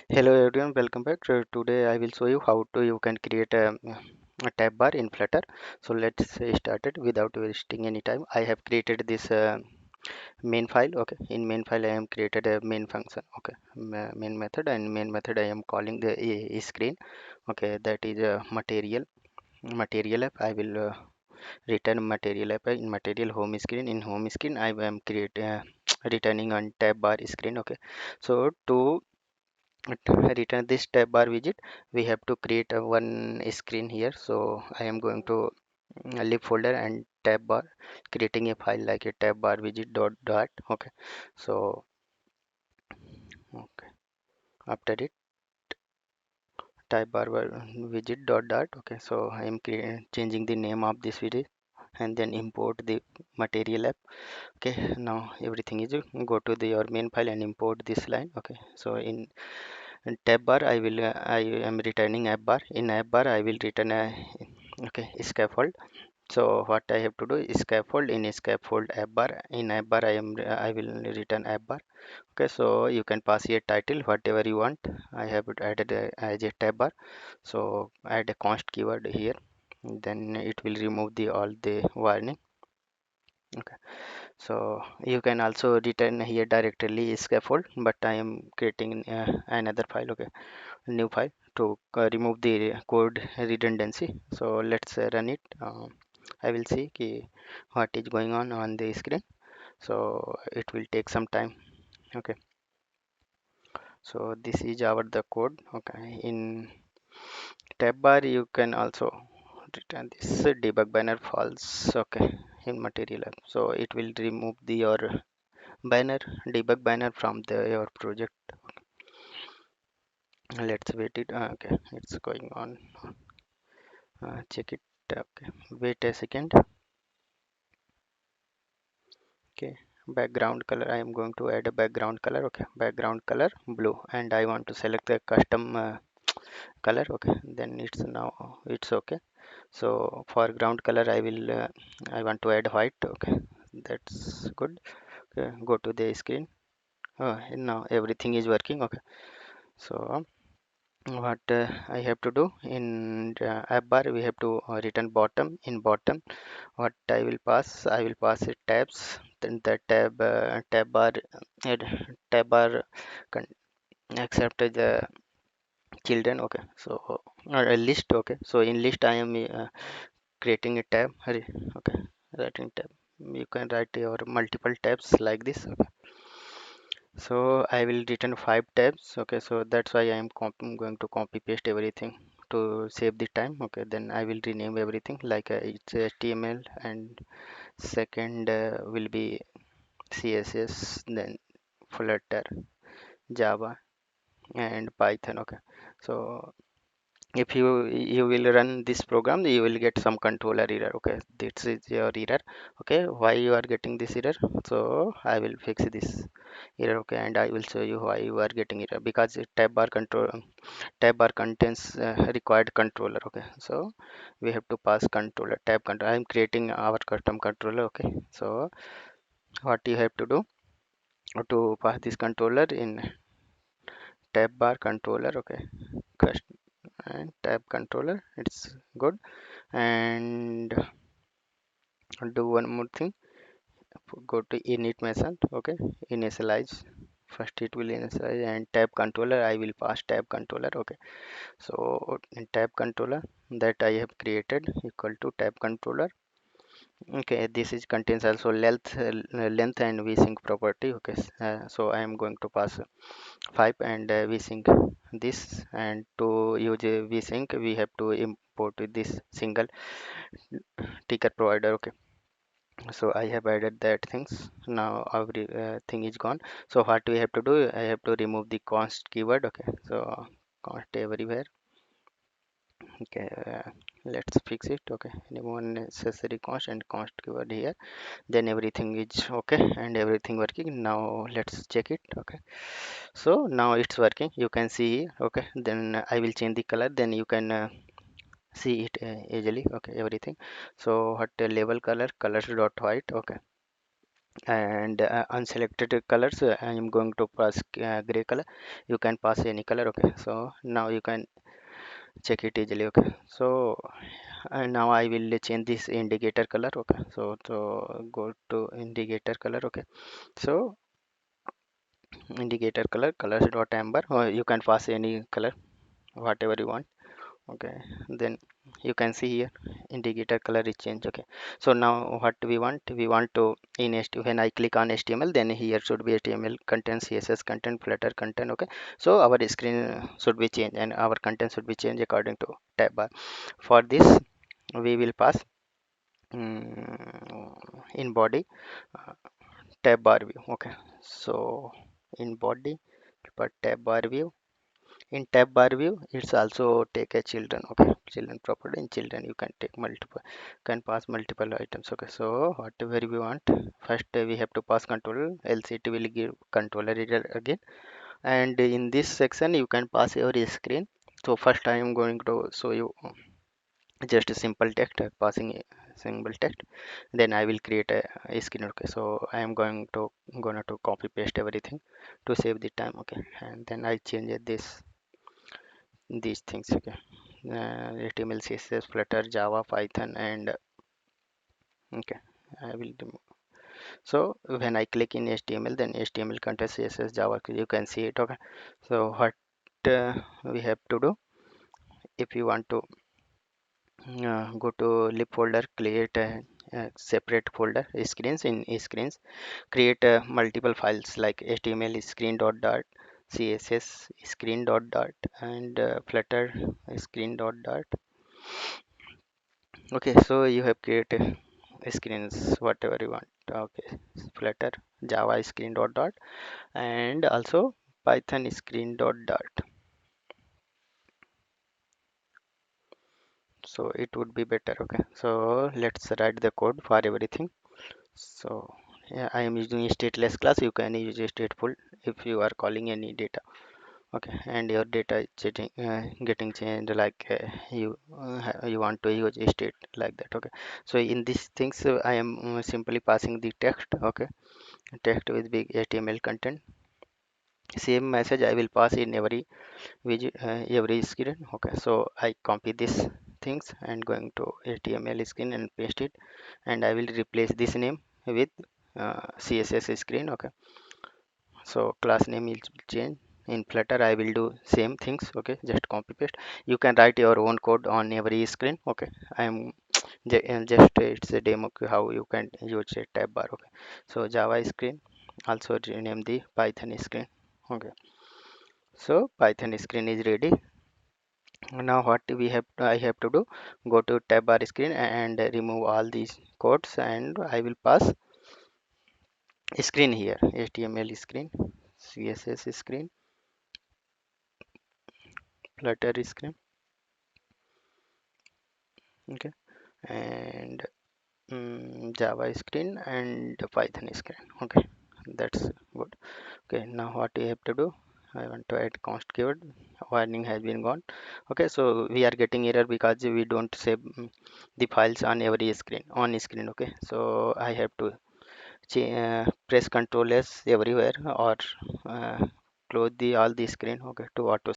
Hello everyone, welcome back. Today I will show you how to you can create a tab bar in Flutter. So let's start it without wasting any time. I have created this main file. Okay, in main file I am created a main function. Okay, main method, and main method I am calling the screen. Okay, that is a material app. I will return material app in material home screen. In home screen I am create returning on tab bar screen. Okay, so to return this tab bar widget, we have to create a one screen here. So I am going to lib folder and tab bar, creating a file like a tab bar widget dot. Okay, so okay, after it widget dot. Okay, so I am changing the name of this widget and then import the material app. Okay, now everything is go to the your main file and import this line. Okay, so in tab bar I am returning app bar. In app bar I will return a okay scaffold. So what I have to do is scaffold. In scaffold app bar, in app bar I will return app bar. Okay, so you can pass here title whatever you want. I have it added as a tab bar. So add a const keyword here, then it will remove the all the warning. Okay, so you can also return here directly scaffold, but I am creating another file. Okay, new file to remove the code redundancy. So let's run it. I will see what is going on the screen. So it will take some time. Okay, so this is our the code. Okay, in tab bar you can also return this debug banner false. Okay, in material app, so it will remove the your banner debug banner from the your project. Let's wait it. Okay, it's going on. Check it. Okay, wait a second. Okay, background color, I am going to add a background color. Okay, background color blue, and I want to select a custom color. Okay, then it's now it's okay. So foreground color I want to add white. Okay, that's good. Okay, go to the screen. And now everything is working. Okay, so what I have to do in app bar, we have to return bottom. In bottom, what I will pass it tabs. Then the tab bar can accept the children. Okay, so or a list. Okay, so in list I am creating a tab. Okay, writing tab. You can write your multiple tabs like this. Okay, so I will return 5 tabs. Okay, so that's why I am going to copy paste everything to save the time. Okay, then I will rename everything like it's HTML, and second will be CSS, then Flutter, Java, and Python. Okay, so if you will run this program, you will get some controller error. Okay, this is your error. Okay, why you are getting this error? So I will fix this error. Okay, and I will show you why you are getting error, because tab bar contains required controller. Okay, so we have to pass controller tab controller. I am creating our custom controller. Okay, so what you have to do to pass this controller in tab bar controller. Okay, and tab controller, it's good. And do one more thing. Go to init method. Okay, initialize. First it will initialize, and tab controller I will pass tab controller. Okay, so in tab controller that I have created equal to tab controller. Okay, this is contains also length and vsync property. Okay, so I am going to pass 5 and vsync this. And to use vsync we have to import this single ticker provider. Okay, so I have added that things. Now every thing is gone. So what we have to do, I have to remove the const keyword. Okay, so const everywhere. Okay, let's fix it. Okay, remove unnecessary const and const keyword here. Then everything is okay and everything working. Now let's check it. Okay, so now it's working, you can see here. Okay, then I will change the color, then you can see it easily. Okay, everything. So what label color, colors dot white. Okay, and unselected colors, I am going to pass gray color. You can pass any color. Okay, so now you can check it easily. Okay, so now I will change this indicator color. Okay, so go to indicator color. Okay, so indicator color, colors dot amber, or you can pass any color whatever you want. Okay, then you can see here indicator color is changed. Okay, so now what we want to in when I click on HTML, then here should be HTML content, CSS content, Flutter content. Okay, so our screen should be changed and our content should be changed according to tab bar. For this we will pass in body uh, tab bar view. Okay, so in body but tab bar view, in tab bar view it's also take a children. Okay, children property, in children you can take multiple, can pass multiple items. Okay, so whatever we want, first we have to pass control, else it will give controller error again. And in this section you can pass your screen. So first I am going to show you just a simple text, passing a single text, then I will create a screen. Okay, so I am gonna to copy paste everything to save the time. Okay, and then I change this these things. Okay, HTML, CSS, Flutter, Java, Python, and okay, I will remove. So when I click in HTML, then HTML contains CSS, Java, you can see it. Okay, so what we have to do, if you want to go to lib folder, create a separate folder screens. In screens create multiple files like HTML screen dot CSS screen dot and Flutter screen dot. Okay, so you have created screens whatever you want. Okay, Flutter, Java screen dot and also Python screen dot. So it would be better. Okay, so let's write the code for everything. So yeah, I am using stateless class. You can use a stateful if you are calling any data. Okay, and your data is getting changed, like you want to use a state like that. Okay, so in these things I am simply passing the text. Okay, text with big HTML content. Same message I will pass in every screen. Okay, so I copy this things and going to HTML screen and paste it, and I will replace this name with CSS screen. Okay, so class name will change. In Flutter I will do same things. Okay, just copy paste. You can write your own code on every screen. Okay, I am just it's a demo how you can use a tab bar. Okay, so Java screen, also rename the Python screen. Okay, so Python screen is ready. Now what we have I have to do, go to tab bar screen and remove all these codes, and I will pass screen here, HTML screen, CSS screen, Flutter screen. Okay, and Java screen and Python screen. Okay, that's good. Okay, now what we have to do, I want to add const keyword, warning has been gone. Okay, so we are getting error because we don't save the files on every screen on screen. Okay, so I have to press Ctrl S everywhere, or uh, close the all the screen. Okay, to auto